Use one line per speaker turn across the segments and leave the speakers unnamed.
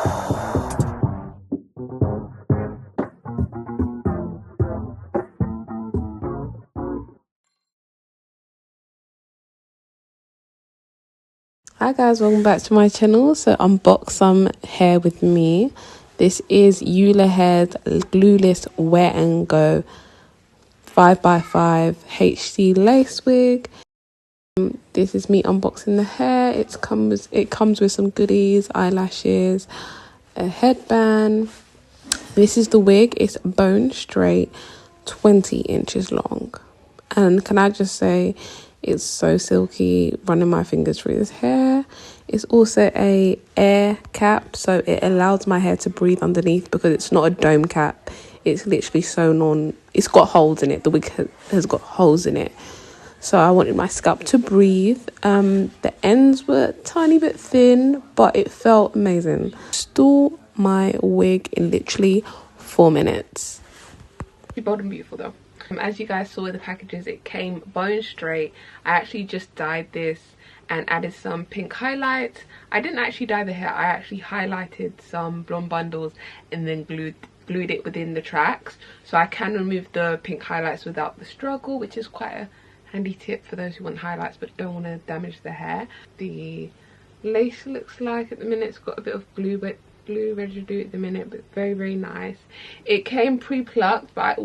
Hi guys, welcome back to my channel. So unbox some hair with me. This is ULAHAIR's Glueless Wear and Go 5x5 HD lace wig. This is me unboxing the hair. It comes with some goodies, eyelashes, a headband. This is the wig. It's bone straight, 20 inches long. And can I just say, it's so silky, running my fingers through this hair. It's also a air cap, so it allows my hair to breathe underneath because it's not a dome cap. It's literally sewn on. It's got holes in it. The wig has got holes in it. So I wanted my scalp to breathe. The ends were a tiny bit thin, but it felt amazing. Install my wig in literally 4 minutes. Bold and beautiful though. As you guys saw in the packages, it came bone straight. I actually just dyed this and added some pink highlights. I didn't actually dye the hair. I actually highlighted some blonde bundles and then glued it within the tracks, so I can remove the pink highlights without the struggle, which is quite a handy tip for those who want highlights but don't want to damage the hair. The lace looks like at the minute it's got a bit of glue residue at the minute, but very nice. It came pre-plucked, but I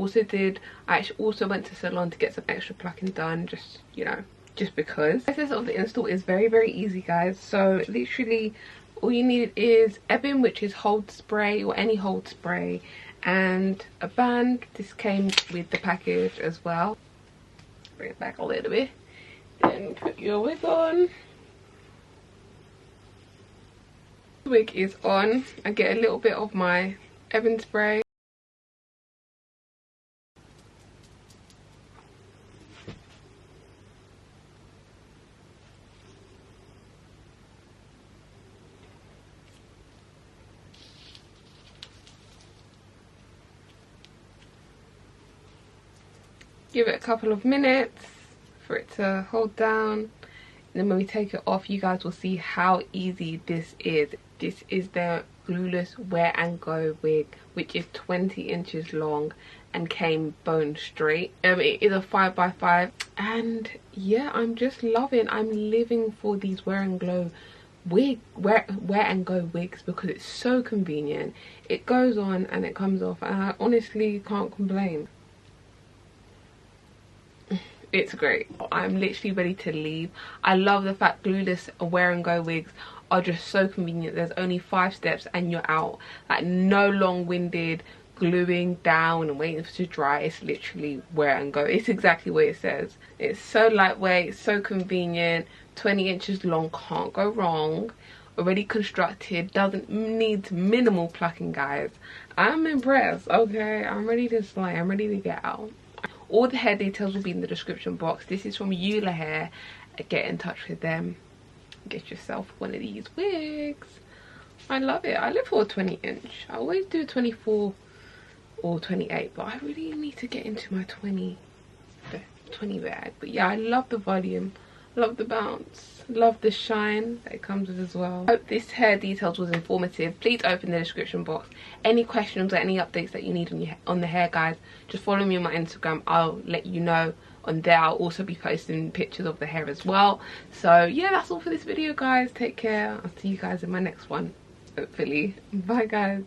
actually also went to salon to get some extra plucking done, just, you know, just because. The process of the install is very easy, guys. So literally all you need is Ebbing, which is hold spray or any hold spray, and a band. This came with the package as well. Bring it back a little bit, then put your wig on. The wig is on. I get a little bit of my Ebbing spray. Give it a couple of minutes for it to hold down. And then when we take it off, you guys will see how easy this is. This is the Glueless Wear and Go wig, which is 20 inches long and came bone straight. It is a 5x5, and yeah, I'm just loving. I'm living for these wear and go wigs because it's so convenient. It goes on and it comes off, and I honestly can't complain. It's great. I'm literally ready to leave. I love the fact Glueless Wear and Go wigs are just so convenient. There's only 5 steps and you're out. Like, no long-winded gluing down and waiting for it to dry. It's literally wear and go. It's exactly what it says. It's so lightweight, so convenient, 20 inches long, can't go wrong. Already constructed, doesn't need minimal plucking, guys. I'm impressed. Okay, I'm ready to slay. I'm ready to get out. All the hair details will be in the description box. This is from ULAHAIR. Get in touch with them. Get yourself one of these wigs. I love it. I live for a 20 inch. I always do 24 or 28, but I really need to get into my 20 bag. But yeah, I love the volume. Love the bounce. Love the shine that it comes with as well. I hope this hair details was informative. Please open the description box. Any questions or any updates that you need on the hair, guys, just follow me on my Instagram. I'll let you know on there. I'll also be posting pictures of the hair as well. So yeah, that's all for this video, guys. Take care. I'll see you guys in my next one, hopefully. Bye, guys.